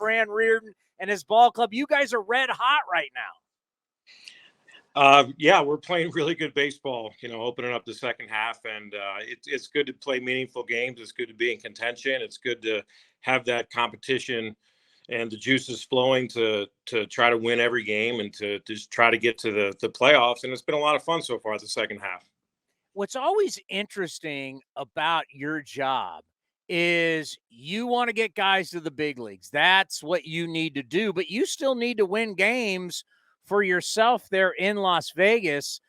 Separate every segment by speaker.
Speaker 1: Fran Rirodan and his ball club. You guys are red hot right now.
Speaker 2: Yeah, we're playing really good baseball, opening up the second half, and it's good to play meaningful games. It's good to be in contention. It's good to have that competition and the juices flowing to try to win every game and to just try to get to the playoffs. And it's been a lot of fun so far the second half.
Speaker 1: What's always interesting about your job is you want to get guys to the big leagues. That's what you need to do, but you still need to win games for yourself there in Las Vegas.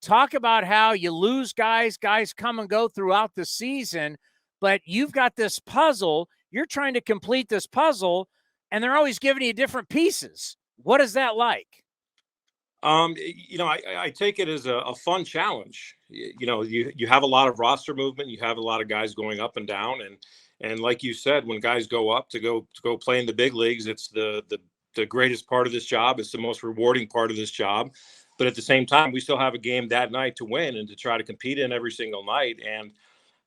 Speaker 1: Talk about how you lose guys come and go throughout the season, but you've got this puzzle. You're trying to complete this puzzle, and they're always giving you different pieces. What is that like?
Speaker 2: I take it as a fun challenge. You have a lot of roster movement. You have a lot of guys going up and down, and like you said, when guys go up to go play in the big leagues, it's the greatest part of this job. It's the most rewarding part of this job. But at the same time, we still have a game that night to win and to try to compete in every single night. And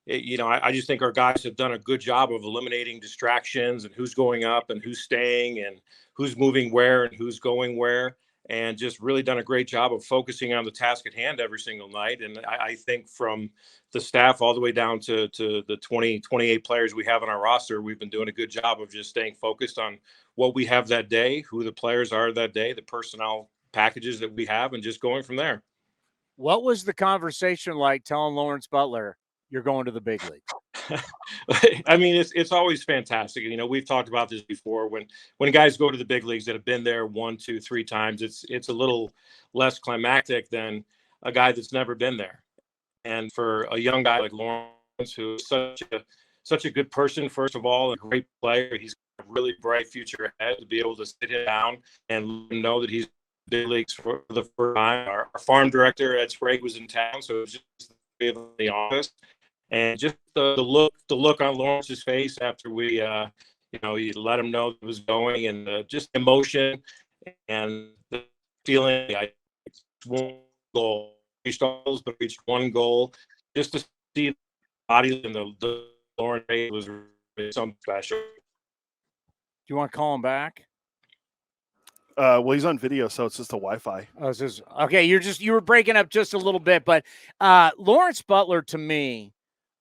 Speaker 2: I just think our guys have done a good job of eliminating distractions and who's going up and who's staying and who's moving where and who's going where. And just really done a great job of focusing on the task at hand every single night. And I think from the staff all the way down to the 28 players we have on our roster, we've been doing a good job of just staying focused on what we have that day, who the players are that day, the personnel packages that we have, and just going from there.
Speaker 1: What was the conversation like telling Lawrence Butler you're going to the big league?
Speaker 2: I mean, it's always fantastic. We've talked about this before. When guys go to the big leagues that have been there 1, 2, 3 times, it's a little less climactic than a guy that's never been there. And for a young guy like Lawrence, who is such a good person, first of all, a great player, he's got a really bright future ahead. To be able to sit him down and let him know that he's in the big leagues for the first time. Our farm director Ed Sprague was in town, so it was just in the office. And just the look on Lawrence's face after we, you let him know it was going, and just emotion and the feeling. I one goal, reached all, but reached one goal. Just to see the body and the Lawrence was really something special.
Speaker 1: Do you want to call him back?
Speaker 3: Well, he's on video, so it's just a Wi-Fi.
Speaker 1: Oh, okay. You were breaking up just a little bit, but Lawrence Butler, to me,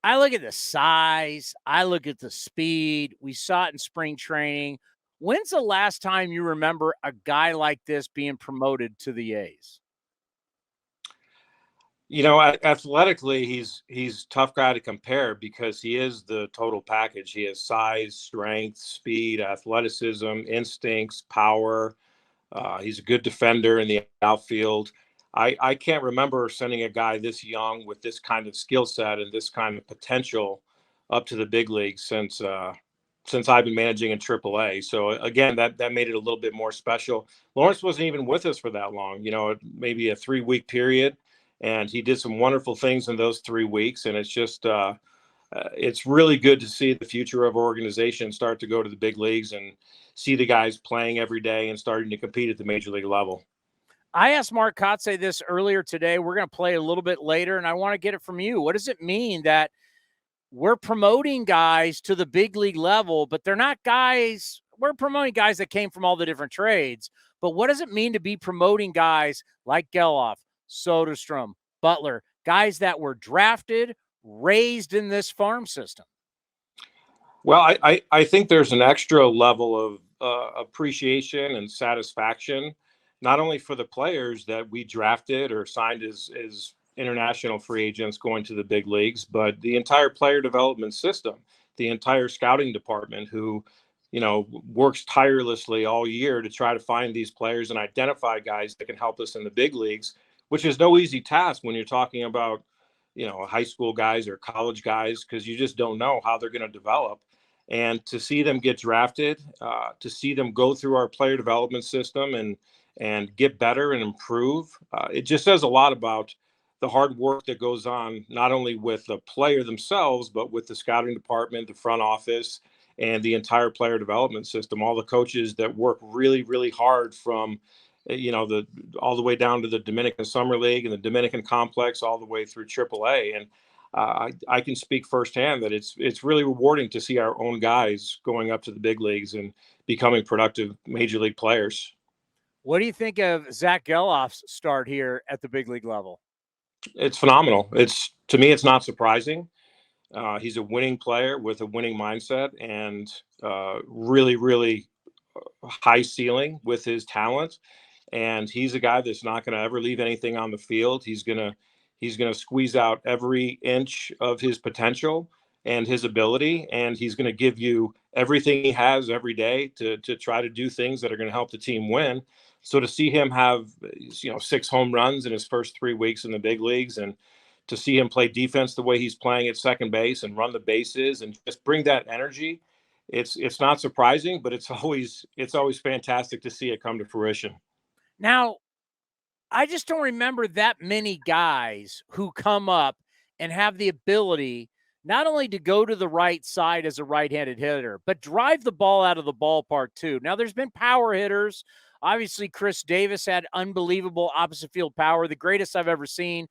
Speaker 1: I look at the size, I look at the speed. We saw it in spring training. When's the last time you remember a guy like this being promoted to the A's?
Speaker 2: Athletically, he's a tough guy to compare because he is the total package. He has size, strength, speed, athleticism, instincts, power. He's a good defender in the outfield. I can't remember sending a guy this young with this kind of skill set and this kind of potential up to the big leagues since I've been managing in AAA. So again, that made it a little bit more special. Lawrence wasn't even with us for that long, maybe a 3-week period, and he did some wonderful things in those 3 weeks. And it's just it's really good to see the future of our organization start to go to the big leagues and see the guys playing every day and starting to compete at the major league level.
Speaker 1: I asked Mark Kotze this earlier today. We're going to play a little bit later, and I want to get it from you. What does it mean that we're promoting guys to the big league level, but they're not guys – we're promoting guys that came from all the different trades, but what does it mean to be promoting guys like Gelof, Soderstrom, Butler, guys that were drafted, raised in this farm system?
Speaker 2: Well, I think there's an extra level of appreciation and satisfaction, not only for the players that we drafted or signed as international free agents going to the big leagues, but the entire player development system, the entire scouting department who, works tirelessly all year to try to find these players and identify guys that can help us in the big leagues, which is no easy task when you're talking about, high school guys or college guys, because you just don't know how they're going to develop. And to see them get drafted, to see them go through our player development system and get better and improve, it just says a lot about the hard work that goes on, not only with the player themselves, but with the scouting department, the front office, and the entire player development system, all the coaches that work really, really hard from, all the way down to the Dominican Summer League and the Dominican Complex, all the way through AAA. And I can speak firsthand that it's really rewarding to see our own guys going up to the big leagues and becoming productive major league players.
Speaker 1: What do you think of Zack Gelof's start here at the big league level?
Speaker 2: It's phenomenal. To me, it's not surprising. He's a winning player with a winning mindset and really, really high ceiling with his talent. And he's a guy that's not going to ever leave anything on the field. He's gonna squeeze out every inch of his potential and his ability, and he's going to give you everything he has every day to try to do things that are going to help the team win. So to see him have 6 home runs in his first 3 weeks in the big leagues, and to see him play defense the way he's playing at second base and run the bases and just bring that energy, it's not surprising, but it's always fantastic to see it come to fruition.
Speaker 1: Now, I just don't remember that many guys who come up and have the ability not only to go to the right side as a right-handed hitter, but drive the ball out of the ballpark too. Now, there's been power hitters. Obviously, Chris Davis had unbelievable opposite field power. The greatest I've ever seen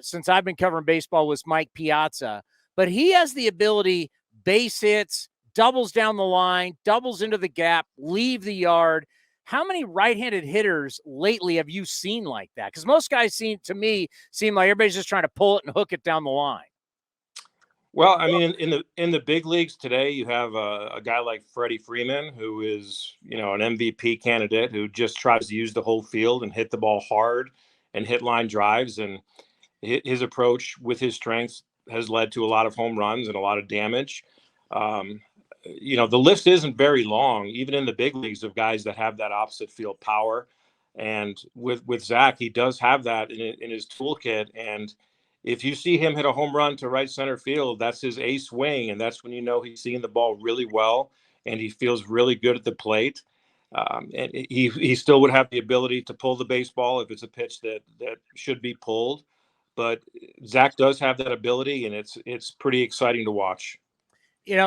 Speaker 1: since I've been covering baseball was Mike Piazza. But he has the ability, base hits, doubles down the line, doubles into the gap, leave the yard. How many right-handed hitters lately have you seen like that? Because most guys seem like everybody's just trying to pull it and hook it down the line.
Speaker 2: Well, I mean, in the big leagues today, you have a guy like Freddie Freeman, who is an MVP candidate, who just tries to use the whole field and hit the ball hard and hit line drives. And his approach with his strengths has led to a lot of home runs and a lot of damage. The list isn't very long, even in the big leagues, of guys that have that opposite field power. And with Zack, he does have that in his toolkit. And if you see him hit a home run to right center field, that's his ace swing, and that's when he's seeing the ball really well, and he feels really good at the plate. And he still would have the ability to pull the baseball if it's a pitch that should be pulled. But Zack does have that ability, and it's pretty exciting to watch.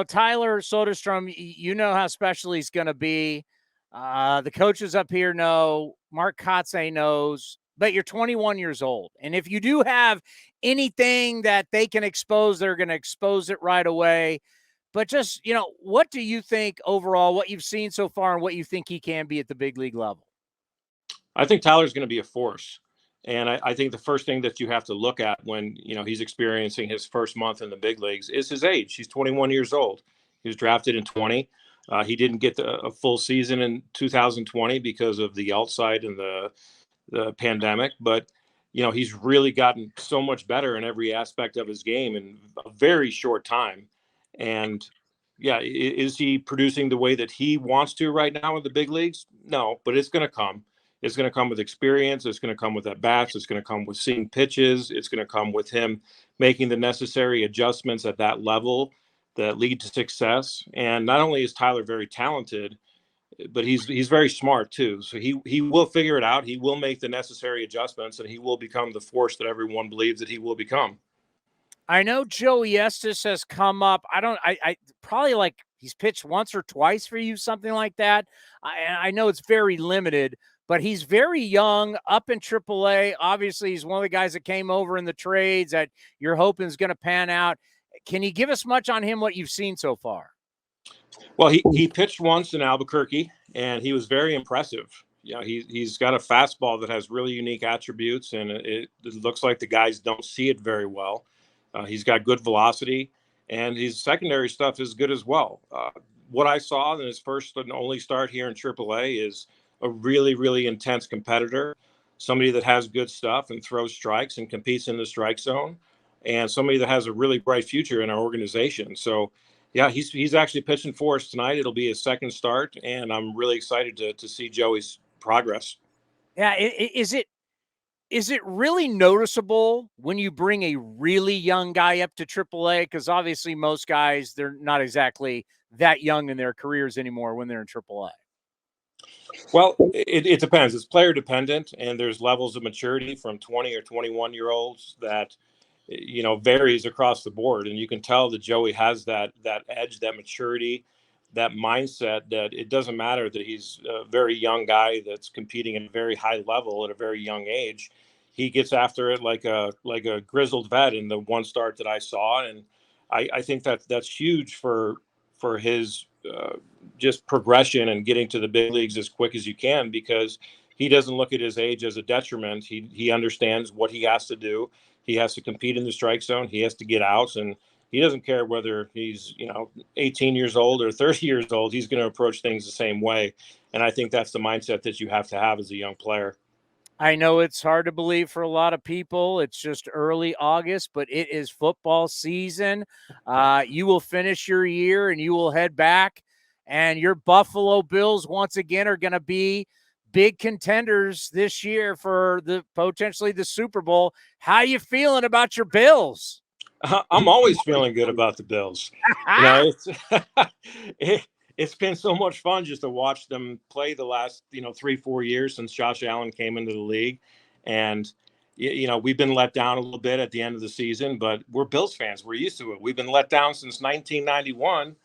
Speaker 1: Tyler Soderstrom, you know how special he's going to be. The coaches up here know. Mark Kotze knows. But you're 21 years old. And if you do have anything that they can expose, they're going to expose it right away. But just, what do you think overall, what you've seen so far and what you think he can be at the big league level?
Speaker 2: I think Tyler's going to be a force. And I think the first thing that you have to look at when, he's experiencing his first month in the big leagues is his age. He's 21 years old. He was drafted in 20. He didn't get a full season in 2020 because of the outside and the pandemic, but he's really gotten so much better in every aspect of his game in a very short time. And yeah, is he producing the way that he wants to right now in the big leagues? No, but it's going to come. It's going to come with experience. It's going to come with at bats. It's going to come with seeing pitches. It's going to come with him making the necessary adjustments at that level that lead to success. And not only is Tyler very talented, but he's very smart too. So he will figure it out. He will make the necessary adjustments, and he will become the force that everyone believes that he will become.
Speaker 1: I know Joey Estes has come up. I probably like he's pitched once or twice for you, something like that. I know it's very limited, but he's very young, up in AAA. Obviously, he's one of the guys that came over in the trades that you're hoping is going to pan out. Can you give us much on him, what you've seen so far?
Speaker 2: Well, he pitched once in Albuquerque, and he was very impressive. He's got a fastball that has really unique attributes, and it looks like the guys don't see it very well. He's got good velocity, and his secondary stuff is good as well. What I saw in his first and only start here in AAA is a really, really intense competitor, somebody that has good stuff and throws strikes and competes in the strike zone, and somebody that has a really bright future in our organization. So, yeah, he's actually pitching for us tonight. It'll be his second start, and I'm really excited to see Joey's progress.
Speaker 1: Yeah, is it really noticeable when you bring a really young guy up to AAA? Because obviously most guys, they're not exactly that young in their careers anymore when they're in AAA.
Speaker 2: Well, it depends. It's player dependent, and there's levels of maturity from 20 or 21-year-olds that varies across the board. And you can tell that Joey has that edge, that maturity, that mindset, that it doesn't matter that he's a very young guy that's competing at a very high level at a very young age. he gets after it like a grizzled vet in the one start that I saw, and I think that's huge for his just progression and getting to the big leagues as quick as you can, because he doesn't look at his age as a detriment. He understands what he has to do. He has to compete in the strike zone. He has to get outs, and he doesn't care whether he's 18 years old or 30 years old. He's going to approach things the same way, and I think that's the mindset that you have to have as a young player.
Speaker 1: I know it's hard to believe for a lot of people. It's just early August, but it is football season. You will finish your year and you will head back, and your Buffalo Bills once again are going to be big contenders this year for the potentially the Super Bowl. How you feeling about your Bills?
Speaker 2: I'm always feeling good about the Bills. It's it's been so much fun just to watch them play the last 3-4 years since Josh Allen came into the league, and we've been let down a little bit at the end of the season, but we're Bills fans. We're used to it. We've been let down since 1991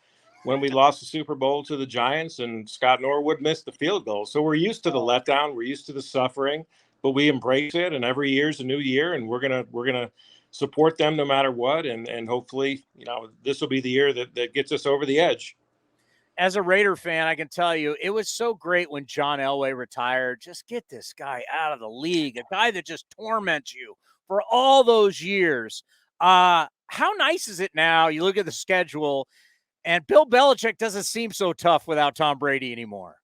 Speaker 2: when we lost the Super Bowl to the Giants and Scott Norwood missed the field goal. So we're used to the letdown. We're used to the suffering, but we embrace it. And every year's a new year, and we're gonna support them no matter what. And hopefully, this will be the year that gets us over the edge.
Speaker 1: As a Raider fan, I can tell you it was so great when John Elway retired. Just get this guy out of the league, a guy that just torments you for all those years. How nice is it now? You look at the schedule, and Bill Belichick doesn't seem so tough without Tom Brady anymore.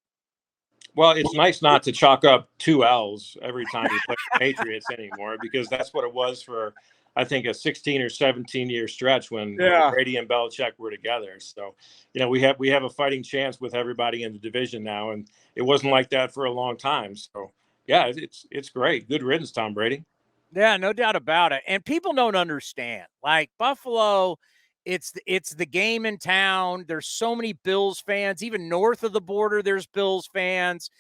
Speaker 2: Well, it's nice not to chalk up 2 L's every time you play the Patriots anymore, because that's what it was for, I think, a 16 or 17-year stretch when Brady and Belichick were together. So, we have a fighting chance with everybody in the division now, and it wasn't like that for a long time. So, yeah, it's great. Good riddance, Tom Brady.
Speaker 1: Yeah, no doubt about it. And people don't understand. Like Buffalo, it's the game in town. There's so many Bills fans. Even north of the border, there's Bills fans.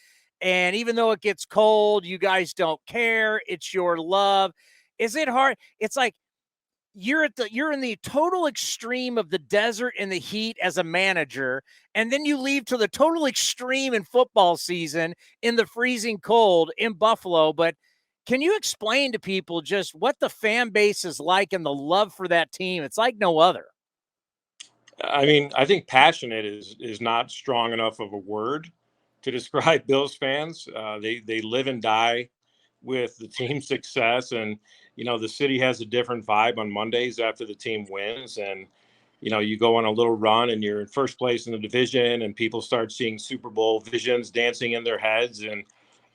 Speaker 1: And even though it gets cold, you guys don't care. It's your love. Is it hard? It's like you're in the total extreme of the desert and the heat as a manager, and then you leave to the total extreme in football season in the freezing cold in Buffalo. But can you explain to people just what the fan base is like and the love for that team? It's like no other.
Speaker 2: I mean, I think passionate is not strong enough of a word to describe Bills fans. They live and die with the team's success, and the city has a different vibe on Mondays after the team wins, and you go on a little run and you're in first place in the division, and people start seeing Super Bowl visions dancing in their heads, and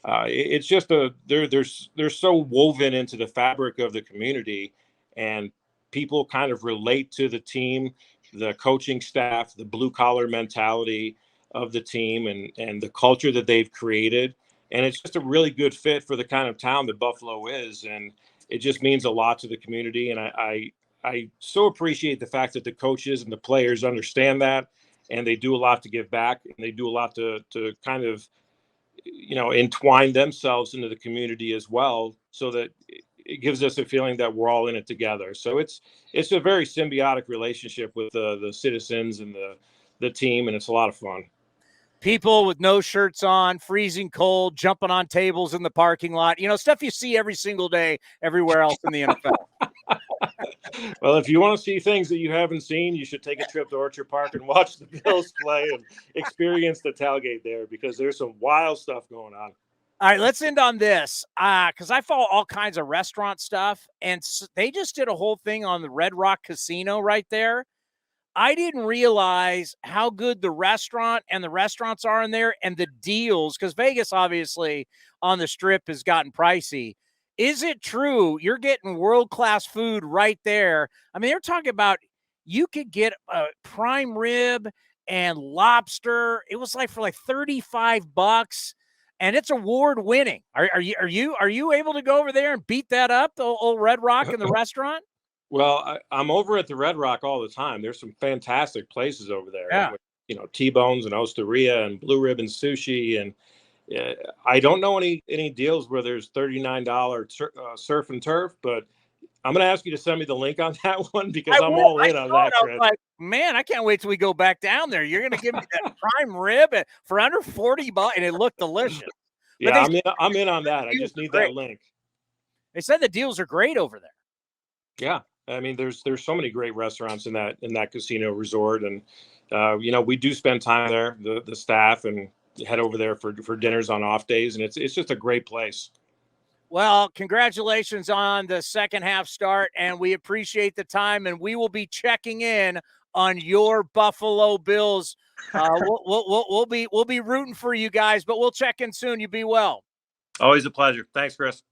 Speaker 2: it's just they're so woven into the fabric of the community, and people kind of relate to the team, the coaching staff, the blue collar mentality of the team, and the culture that they've created. And it's just a really good fit for the kind of town that Buffalo is. And it just means a lot to the community. And I so appreciate the fact that the coaches and the players understand that, and they do a lot to give back, and they do a lot to kind of, entwine themselves into the community as well, so that it gives us a feeling that we're all in it together. So it's a very symbiotic relationship with the citizens and the team, and it's a lot of fun.
Speaker 1: People with no shirts on, freezing cold, jumping on tables in the parking lot, stuff you see every single day everywhere else in the NFL.
Speaker 2: Well, if you want to see things that you haven't seen, you should take a trip to Orchard Park and watch the Bills play and experience the tailgate there, because there's some wild stuff going on.
Speaker 1: All right, let's end on this, because I follow all kinds of restaurant stuff, and they just did a whole thing on the Red Rock Casino right there. I didn't realize how good the restaurant and the restaurants are in there, and the deals, because Vegas obviously on the Strip has gotten pricey. Is it true you're getting world-class food right there? I mean, they're talking about you could get a prime rib and lobster. It was like for like $35, and it's award-winning. Are you able to go over there and beat that up, the old Red Rock and the restaurant?
Speaker 2: Well, I'm over at the Red Rock all the time. There's some fantastic places over there.
Speaker 1: Yeah.
Speaker 2: With, T-bones and Osteria and Blue Ribbon Sushi. And I don't know any deals where there's $39 surf and turf, but I'm going to ask you to send me the link on that one, because I'm all in on that.
Speaker 1: I was like, man, I can't wait till we go back down there. You're going to give me that prime rib for under $40, and it looked delicious.
Speaker 2: Yeah, I'm in on that. I just need that link.
Speaker 1: They said the deals are great over there.
Speaker 2: Yeah, I mean, there's so many great restaurants in that casino resort, and we do spend time there, the staff, and head over there for dinners on off days, and it's just a great place.
Speaker 1: Well, congratulations on the second half start, and we appreciate the time, and we will be checking in on your Buffalo Bills. We'll be rooting for you guys, but we'll check in soon. You be well.
Speaker 2: Always a pleasure. Thanks, Chris.